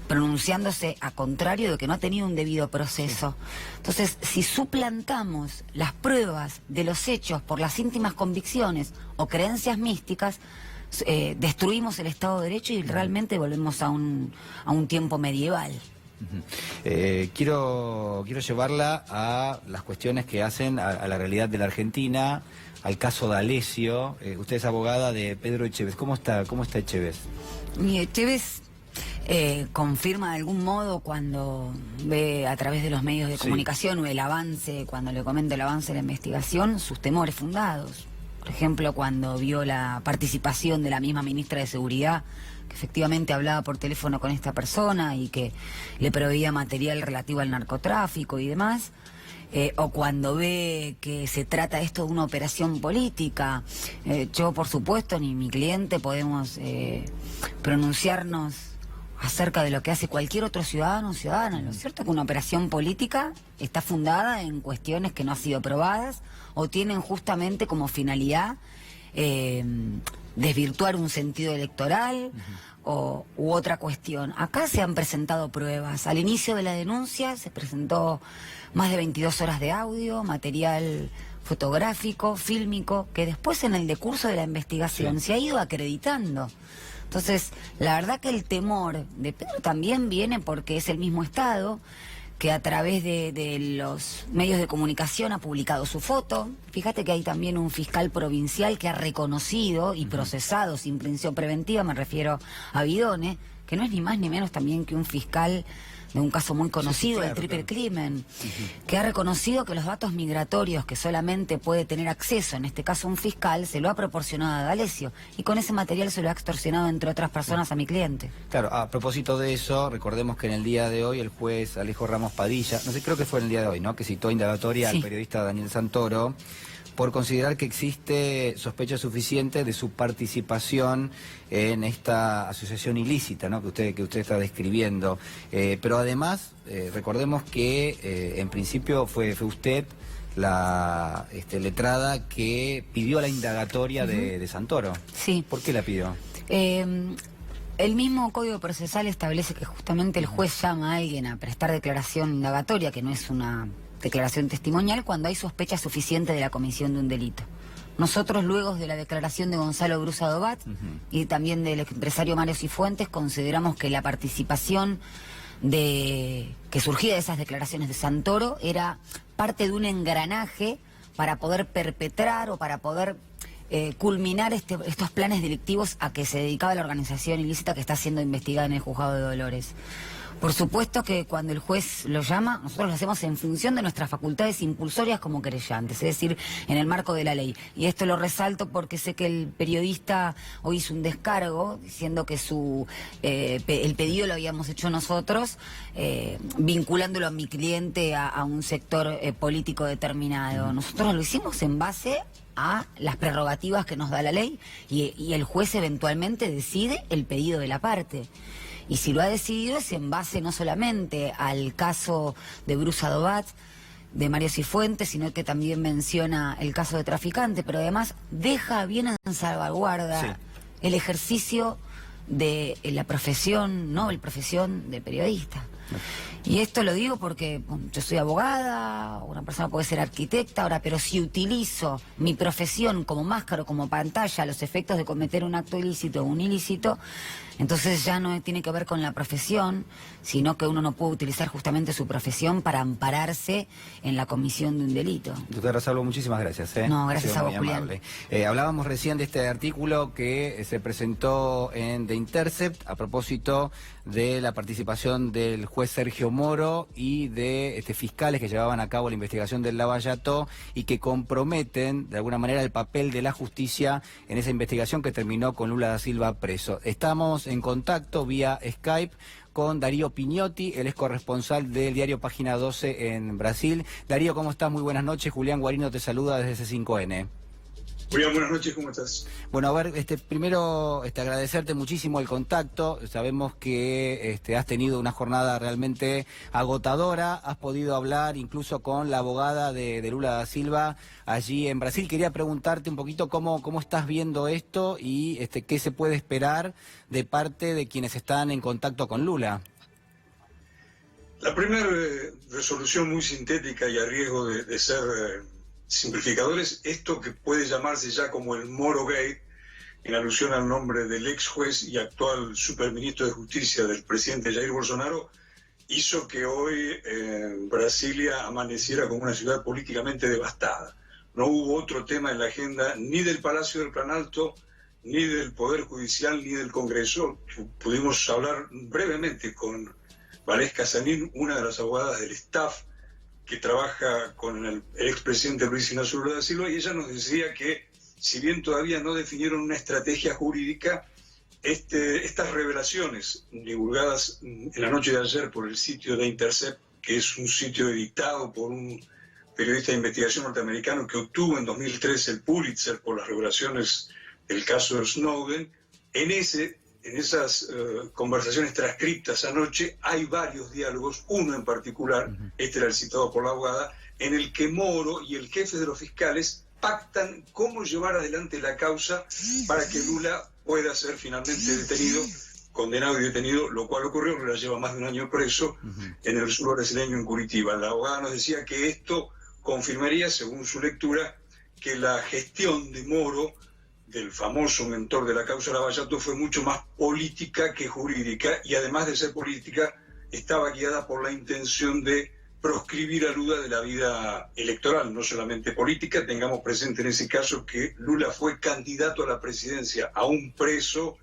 pronunciándose a contrario de que no ha tenido un debido proceso. Entonces, si suplantamos las pruebas de los hechos por las íntimas convicciones o creencias místicas, destruimos el Estado de Derecho y realmente volvemos a un tiempo medieval. Quiero llevarla a las cuestiones que hacen a la realidad de la Argentina, al caso D'Alessio. Usted es abogada de Pedro Echevez. ¿Cómo está Echevez? Y Echevez confirma de algún modo cuando ve a través de los medios de comunicación o el avance, cuando le comenta el avance de la investigación, sus temores fundados. Por ejemplo, cuando vio la participación de la misma ministra de Seguridad, que efectivamente hablaba por teléfono con esta persona y que le proveía material relativo al narcotráfico y demás. O cuando ve que se trata esto de una operación política. Yo, por supuesto, ni mi cliente podemos pronunciarnos acerca de lo que hace cualquier otro ciudadano o ciudadana. Lo cierto es que una operación política está fundada en cuestiones que no han sido probadas o tienen justamente como finalidad desvirtuar un sentido electoral u otra cuestión. Acá se han presentado pruebas. Al inicio de la denuncia se presentó más de 22 horas de audio, material fotográfico, fílmico, que después en el decurso de la investigación se ha ido acreditando. Entonces, la verdad que el temor de Pedro también viene porque es el mismo Estado que a través de los medios de comunicación ha publicado su foto. Fíjate que hay también un fiscal provincial que ha reconocido y procesado sin prisión preventiva, me refiero a Bidone, que no es ni más ni menos también que un fiscal de un caso muy conocido, el triple crimen, que ha reconocido que los datos migratorios que solamente puede tener acceso, en este caso un fiscal, se lo ha proporcionado a D'Alessio, y con ese material se lo ha extorsionado, entre otras personas, a mi cliente. Claro, a propósito de eso, recordemos que en el día de hoy el juez Alejo Ramos Padilla, no sé, creo que fue en el día de hoy, ¿no?, que citó indagatoria al periodista Daniel Santoro, por considerar que existe sospecha suficiente de su participación en esta asociación ilícita, ¿no?, que usted está describiendo. Pero además, recordemos que en principio fue usted la letrada que pidió la indagatoria de Santoro. Sí. ¿Por qué la pidió? El mismo Código Procesal establece que justamente el juez llama a alguien a prestar declaración indagatoria, que no es una declaración testimonial, cuando hay sospecha suficiente de la comisión de un delito. Nosotros, luego de la declaración de Gonzalo Brusa Dobat y también del empresario Mario Cifuentes, consideramos que la participación que surgía de esas declaraciones de Santoro era parte de un engranaje para poder perpetrar o para poder culminar estos planes delictivos a que se dedicaba la organización ilícita que está siendo investigada en el Juzgado de Dolores. Por supuesto que cuando el juez lo llama, nosotros lo hacemos en función de nuestras facultades impulsorias como querellantes, es decir, en el marco de la ley. Y esto lo resalto porque sé que el periodista hoy hizo un descargo diciendo que el pedido lo habíamos hecho nosotros, vinculándolo a mi cliente a un sector político determinado. Nosotros lo hicimos en base a las prerrogativas que nos da la ley y el juez eventualmente decide el pedido de la parte. Y si lo ha decidido es en base no solamente al caso de Bruce Adobat, de Mario Cifuentes, sino que también menciona el caso de traficante, pero además deja bien en salvaguarda el ejercicio de la profesión, ¿no? La profesión de periodista. Y esto lo digo porque yo soy abogada, una persona puede ser arquitecta, ahora, pero si utilizo mi profesión como máscara o como pantalla a los efectos de cometer un acto ilícito o un ilícito, entonces ya no tiene que ver con la profesión, sino que uno no puede utilizar justamente su profesión para ampararse en la comisión de un delito. Doctor Rosalvo, muchísimas gracias. No, gracias a vos, Julián. Hablábamos recién de este artículo que se presentó en The Intercept a propósito de la participación del juez Sergio Moro y de fiscales que llevaban a cabo la investigación del Lavallato y que comprometen de alguna manera el papel de la justicia en esa investigación que terminó con Lula da Silva preso. Estamos en contacto vía Skype con Darío Pignotti, él es corresponsal del diario Página 12 en Brasil. Darío, ¿cómo estás? Muy buenas noches. Julián Guarino te saluda desde C5N. Julián, buenas noches, ¿cómo estás? Bueno, a ver, primero agradecerte muchísimo el contacto. Sabemos que has tenido una jornada realmente agotadora, has podido hablar incluso con la abogada de Lula da Silva allí en Brasil. Quería preguntarte un poquito cómo estás viendo esto y qué se puede esperar de parte de quienes están en contacto con Lula. La primera resolución muy sintética y a riesgo de ser simplificadores, esto que puede llamarse ya como el Moro Gate, en alusión al nombre del ex juez y actual superministro de Justicia del presidente Jair Bolsonaro, hizo que hoy Brasilia amaneciera como una ciudad políticamente devastada. No hubo otro tema en la agenda ni del Palacio del Planalto, ni del Poder Judicial, ni del Congreso. Pudimos hablar brevemente con Valesca Sanín, una de las abogadas del staff que trabaja con el expresidente Luis Ignacio Lula da Silva, y ella nos decía que, si bien todavía no definieron una estrategia jurídica, estas revelaciones divulgadas en la noche de ayer por el sitio de Intercept, que es un sitio editado por un periodista de investigación norteamericano que obtuvo en 2013 el Pulitzer por las revelaciones del caso de Snowden, en esas conversaciones transcriptas anoche hay varios diálogos, uno en particular, este era el citado por la abogada, en el que Moro y el jefe de los fiscales pactan cómo llevar adelante la causa para que Lula pueda ser finalmente detenido, condenado y detenido, lo cual ocurrió. Lula lleva más de un año preso en el sur brasileño, en Curitiba. La abogada nos decía que esto confirmaría, según su lectura, que la gestión de Moro, del famoso mentor de la causa Lavallato, fue mucho más política que jurídica, y además de ser política, estaba guiada por la intención de proscribir a Lula de la vida electoral, no solamente política. Tengamos presente en ese caso que Lula fue candidato a la presidencia aún preso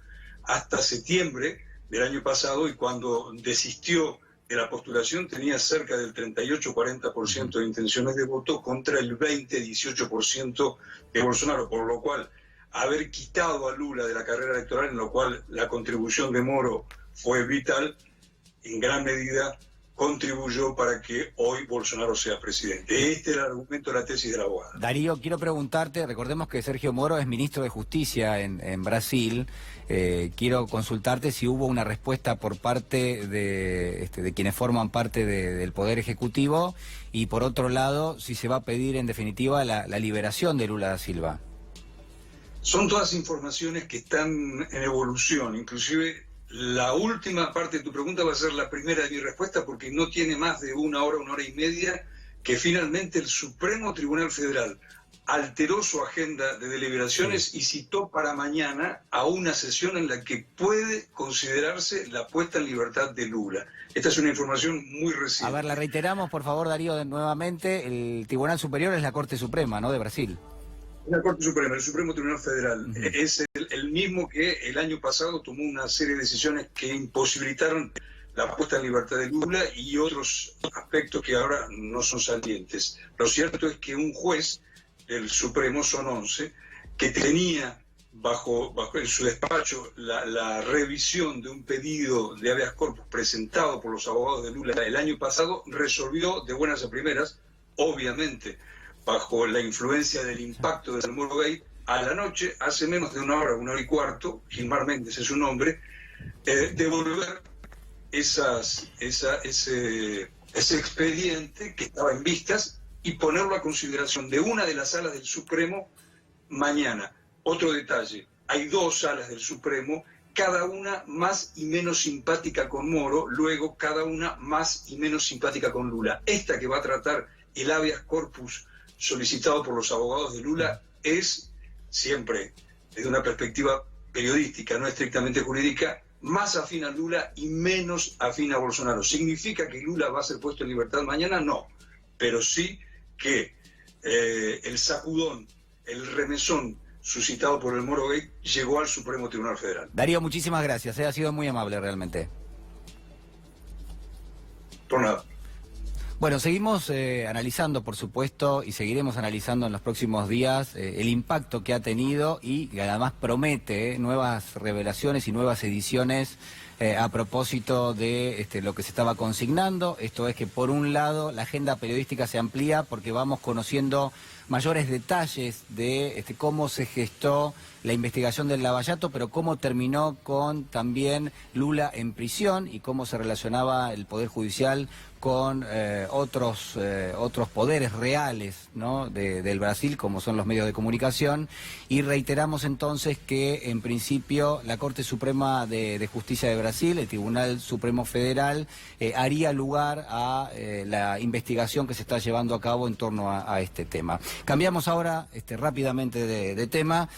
hasta septiembre del año pasado, y cuando desistió de la postulación tenía cerca del 38-40% de intenciones de voto contra el 20-18% de Bolsonaro, por lo cual haber quitado a Lula de la carrera electoral, en lo cual la contribución de Moro fue vital, en gran medida contribuyó para que hoy Bolsonaro sea presidente. Este es el argumento de la tesis de la abogada. Darío, quiero preguntarte, recordemos que Sergio Moro es ministro de Justicia en Brasil. Quiero consultarte si hubo una respuesta por parte de quienes forman parte del Poder Ejecutivo, y por otro lado, si se va a pedir en definitiva la liberación de Lula da Silva. Son todas informaciones que están en evolución, inclusive la última parte de tu pregunta va a ser la primera de mi respuesta, porque no tiene más de una hora y media que finalmente el Supremo Tribunal Federal alteró su agenda de deliberaciones y citó para mañana a una sesión en la que puede considerarse la puesta en libertad de Lula. Esta es una información muy reciente. A ver, la reiteramos, por favor, Darío, nuevamente. El Tribunal Superior es la Corte Suprema, ¿no?, de Brasil. La Corte Suprema, el Supremo Tribunal Federal, es el mismo que el año pasado tomó una serie de decisiones que imposibilitaron la puesta en libertad de Lula y otros aspectos que ahora no son salientes. Lo cierto es que un juez del Supremo, son 11, que tenía bajo en su despacho la revisión de un pedido de habeas corpus presentado por los abogados de Lula el año pasado, resolvió de buenas a primeras, obviamente bajo la influencia del impacto del Moro Gate, a la noche, hace menos de una hora y cuarto, Gilmar Méndez es su nombre, devolver ese expediente que estaba en vistas y ponerlo a consideración de una de las salas del Supremo mañana. Otro detalle, hay 2 salas del Supremo, cada una más y menos simpática con Moro, luego cada una más y menos simpática con Lula. Esta que va a tratar el habeas corpus solicitado por los abogados de Lula es siempre, desde una perspectiva periodística, no estrictamente jurídica, más afín a Lula y menos afín a Bolsonaro. ¿Significa que Lula va a ser puesto en libertad mañana? No, pero sí que el sacudón, el remesón suscitado por el Moro Gate llegó al Supremo Tribunal Federal. Darío, muchísimas gracias, ha sido muy amable realmente. Por nada. Bueno, seguimos analizando, por supuesto, y seguiremos analizando en los próximos días el impacto que ha tenido y que además promete nuevas revelaciones y nuevas ediciones a propósito de lo que se estaba consignando. Esto es que, por un lado, la agenda periodística se amplía porque vamos conociendo mayores detalles de cómo se gestó la investigación del Lavallato, pero cómo terminó con también Lula en prisión y cómo se relacionaba el Poder Judicial con otros poderes reales, ¿no?, del Brasil, como son los medios de comunicación. Y reiteramos entonces que, en principio, la Corte Suprema de Justicia de Brasil, el Tribunal Supremo Federal, haría lugar a la investigación que se está llevando a cabo en torno a este tema. Cambiamos ahora rápidamente de tema.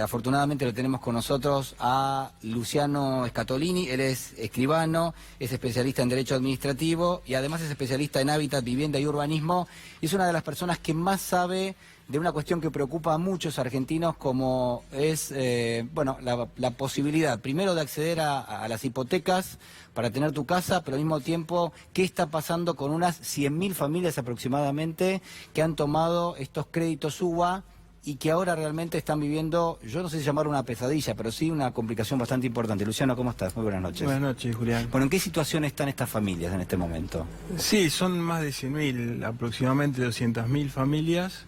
Afortunadamente lo tenemos con nosotros a Luciano Scatolini. Él es escribano, es especialista en Derecho Administrativo y además es especialista en hábitat, vivienda y urbanismo. Y es una de las personas que más sabe de una cuestión que preocupa a muchos argentinos, como es la posibilidad, primero, de acceder a las hipotecas para tener tu casa, pero al mismo tiempo, ¿qué está pasando con unas 100.000 familias aproximadamente que han tomado estos créditos UBA y que ahora realmente están viviendo, yo no sé si llamar una pesadilla, pero sí una complicación bastante importante? Luciano, ¿cómo estás? Muy buenas noches. Buenas noches, Julián. Bueno, ¿en qué situación están estas familias en este momento? Sí, son más de 100.000, aproximadamente 200.000 familias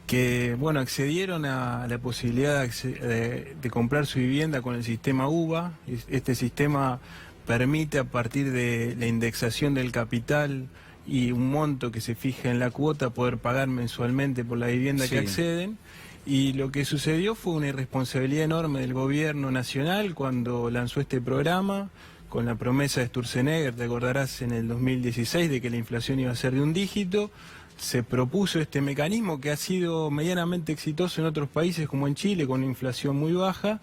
que, accedieron a la posibilidad de comprar su vivienda con el sistema UBA. Este sistema permite, a partir de la indexación del capital y un monto que se fija en la cuota, poder pagar mensualmente por la vivienda que acceden. Y lo que sucedió fue una irresponsabilidad enorme del gobierno nacional cuando lanzó este programa, con la promesa de Sturzenegger, te acordarás, en el 2016, de que la inflación iba a ser de un dígito. Se propuso este mecanismo que ha sido medianamente exitoso en otros países, como en Chile, con una inflación muy baja,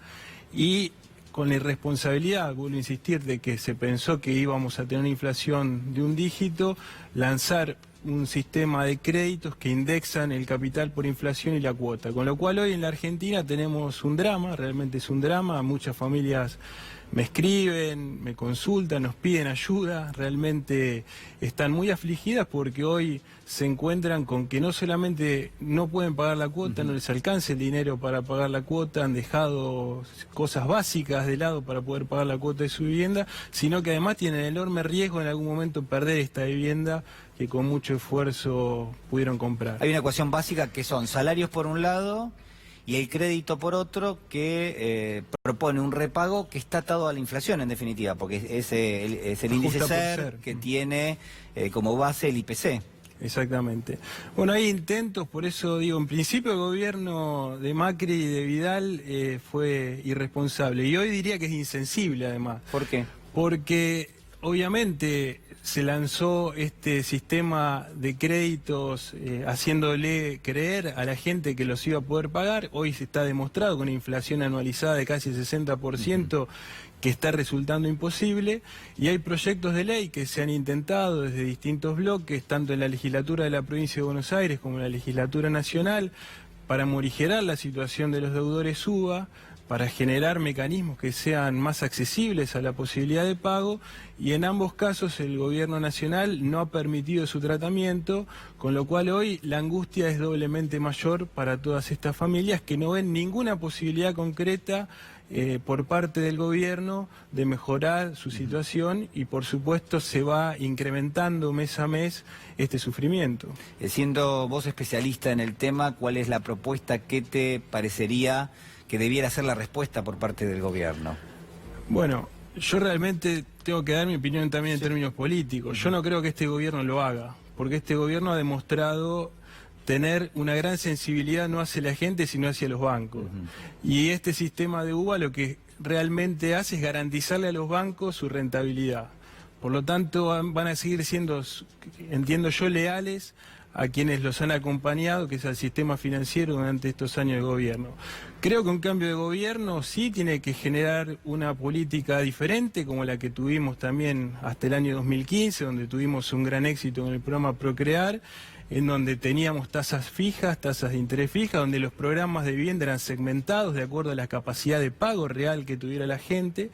y con la irresponsabilidad, vuelvo a insistir, de que se pensó que íbamos a tener una inflación de un dígito, lanzar un sistema de créditos que indexan el capital por inflación y la cuota. Con lo cual hoy en la Argentina tenemos un drama, realmente es un drama. Muchas familias me escriben, me consultan, nos piden ayuda, realmente están muy afligidas porque hoy se encuentran con que no solamente no pueden pagar la cuota, no les alcanza el dinero para pagar la cuota, han dejado cosas básicas de lado para poder pagar la cuota de su vivienda, sino que además tienen el enorme riesgo en algún momento perder esta vivienda que con mucho esfuerzo pudieron comprar. Hay una ecuación básica que son salarios por un lado y el crédito por otro, que propone un repago que está atado a la inflación, en definitiva, porque es el índice SER que tiene como base el IPC. Exactamente. Bueno, hay intentos, por eso digo, en principio el gobierno de Macri y de Vidal fue irresponsable, y hoy diría que es insensible además. ¿Por qué? Porque obviamente se lanzó este sistema de créditos haciéndole creer a la gente que los iba a poder pagar. Hoy se está demostrado con una inflación anualizada de casi 60% que está resultando imposible, y hay proyectos de ley que se han intentado desde distintos bloques, tanto en la legislatura de la provincia de Buenos Aires como en la legislatura nacional, para morigerar la situación de los deudores UBA, para generar mecanismos que sean más accesibles a la posibilidad de pago, y en ambos casos el gobierno nacional no ha permitido su tratamiento, con lo cual hoy la angustia es doblemente mayor para todas estas familias que no ven ninguna posibilidad concreta por parte del gobierno de mejorar su situación, y por supuesto se va incrementando mes a mes este sufrimiento. Siendo vos especialista en el tema, ¿cuál es la propuesta que te parecería que debiera ser la respuesta por parte del gobierno? Bueno, yo realmente tengo que dar mi opinión también en términos políticos. Yo no creo que este gobierno lo haga, porque este gobierno ha demostrado tener una gran sensibilidad no hacia la gente, sino hacia los bancos. Y este sistema de UBA lo que realmente hace es garantizarle a los bancos su rentabilidad. Por lo tanto, van a seguir siendo, entiendo yo, leales a quienes los han acompañado, que es al sistema financiero durante estos años de gobierno. Creo que un cambio de gobierno sí tiene que generar una política diferente, como la que tuvimos también hasta el año 2015, donde tuvimos un gran éxito con el programa Procrear, en donde teníamos tasas fijas, tasas de interés fijas, donde los programas de vivienda eran segmentados de acuerdo a la capacidad de pago real que tuviera la gente.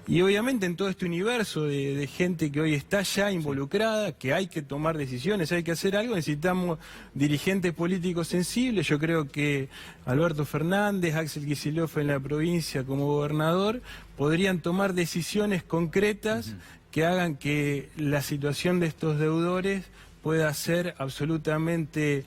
Y obviamente en todo este universo de gente que hoy está ya involucrada, que hay que tomar decisiones, hay que hacer algo, necesitamos dirigentes políticos sensibles. Yo creo que Alberto Fernández, Axel Kicillof en la provincia como gobernador, podrían tomar decisiones concretas que hagan que la situación de estos deudores pueda ser absolutamente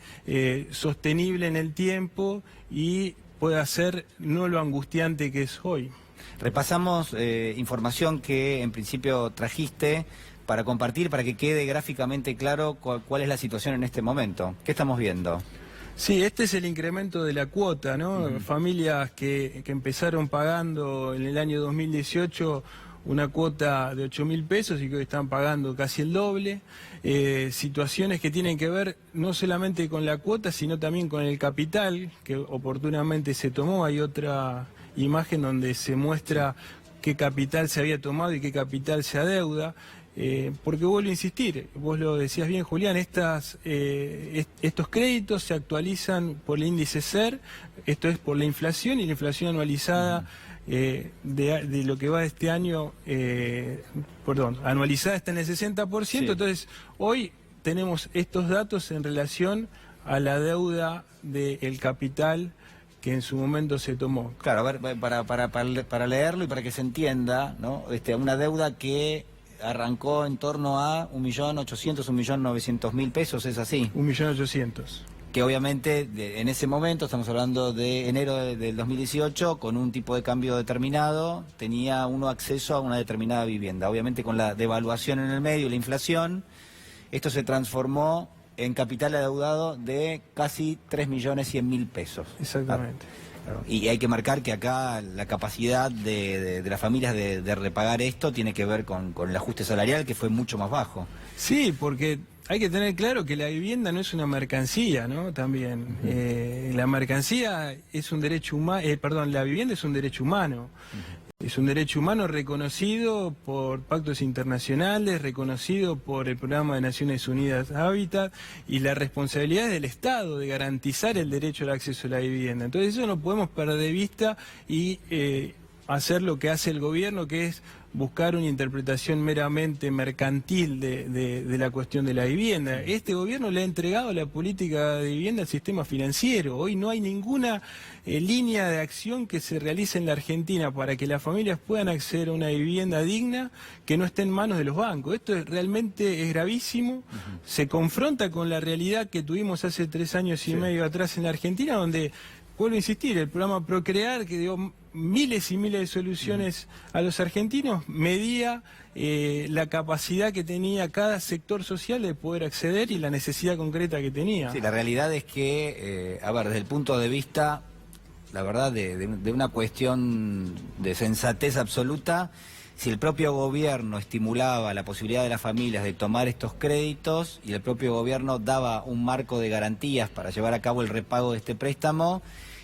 sostenible en el tiempo y pueda ser no lo angustiante que es hoy. Repasamos información que en principio trajiste para compartir, para que quede gráficamente claro cuál es la situación en este momento. ¿Qué estamos viendo? Sí, este es el incremento de la cuota, ¿no? Familias que empezaron pagando en el año 2018 una cuota de 8.000 pesos y que hoy están pagando casi el doble. Situaciones que tienen que ver no solamente con la cuota, sino también con el capital que oportunamente se tomó. Hay otra imagen donde se muestra qué capital se había tomado y qué capital se adeuda. Porque vuelvo a insistir, vos lo decías bien, Julián, estos créditos se actualizan por el índice SER, esto es por la inflación, y la inflación anualizada de lo que va de este año, anualizada está en el 60%, sí. Entonces hoy tenemos estos datos en relación a la deuda del capital que en su momento se tomó. Claro, a ver, para leerlo y para que se entienda, ¿no? Una deuda que arrancó en torno a 1.800.000, 1.900.000 pesos, ¿es así? 1.800.000. Que obviamente en ese momento, estamos hablando de enero del 2018, con un tipo de cambio determinado, tenía uno acceso a una determinada vivienda. Obviamente con la devaluación en el medio y la inflación, esto se transformó en capital adeudado de casi 3.100.000 pesos. Exactamente. Y hay que marcar que acá la capacidad de las familias de repagar esto tiene que ver con el ajuste salarial, que fue mucho más bajo. Sí, porque hay que tener claro que la vivienda no es una mercancía, ¿no? También la mercancía es un derecho humano, la vivienda es un derecho humano. Es un derecho humano reconocido por pactos internacionales, reconocido por el Programa de Naciones Unidas Hábitat, y la responsabilidad es del Estado de garantizar el derecho al acceso a la vivienda. Entonces eso no podemos perder de vista y hacer lo que hace el gobierno, que es buscar una interpretación meramente mercantil de la cuestión de la vivienda. Este gobierno le ha entregado la política de vivienda al sistema financiero. Hoy no hay ninguna línea de acción que se realice en la Argentina para que las familias puedan acceder a una vivienda digna que no esté en manos de los bancos. Esto realmente es gravísimo. Se confronta con la realidad que tuvimos hace 3 años y medio atrás en la Argentina, donde, vuelvo a insistir, el programa Procrear, que dio miles y miles de soluciones a los argentinos, medía la capacidad que tenía cada sector social de poder acceder y la necesidad concreta que tenía. Sí, la realidad es que, desde el punto de vista, la verdad, de una cuestión de sensatez absoluta, si el propio gobierno estimulaba la posibilidad de las familias de tomar estos créditos y el propio gobierno daba un marco de garantías para llevar a cabo el repago de este préstamo,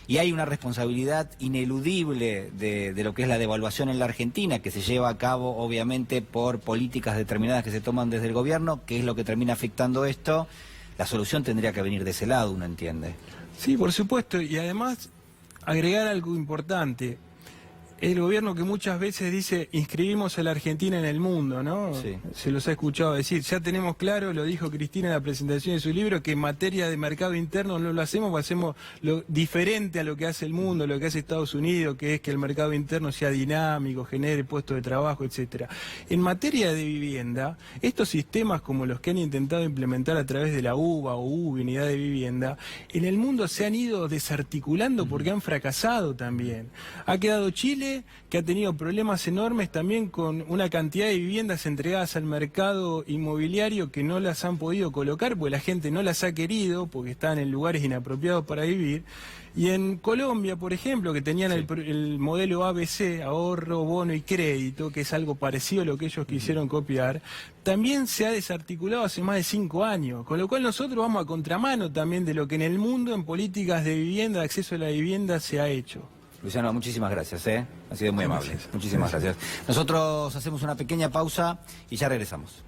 y hay una responsabilidad ineludible de lo que es la devaluación en la Argentina, que se lleva a cabo obviamente por políticas determinadas que se toman desde el gobierno, que es lo que termina afectando esto. la solución tendría que venir de ese lado, uno entiende. Sí, por supuesto, y además agregar algo importante. El gobierno que muchas veces dice, inscribimos a la Argentina en el mundo, ¿no? Sí. Se los ha escuchado decir. Ya tenemos claro, lo dijo Cristina en la presentación de su libro, que en materia de mercado interno no lo hacemos lo diferente a lo que hace el mundo, lo que hace Estados Unidos, que es que el mercado interno sea dinámico, genere puestos de trabajo, etcétera. En materia de vivienda, estos sistemas como los que han intentado implementar a través de la UBA o UBI, Unidad de Vivienda, en el mundo se han ido desarticulando porque han fracasado también. Ha quedado Chile, que ha tenido problemas enormes también con una cantidad de viviendas entregadas al mercado inmobiliario que no las han podido colocar porque la gente no las ha querido, porque están en lugares inapropiados para vivir. Y en Colombia, por ejemplo, que tenían el modelo ABC, ahorro, bono y crédito, que es algo parecido a lo que ellos quisieron copiar, también se ha desarticulado hace más de 5 años, con lo cual nosotros vamos a contramano también de lo que en el mundo en políticas de vivienda, de acceso a la vivienda se ha hecho. Luciano, muchísimas gracias, ha sido muy amable. Muchísimas gracias. Nosotros hacemos una pequeña pausa y ya regresamos.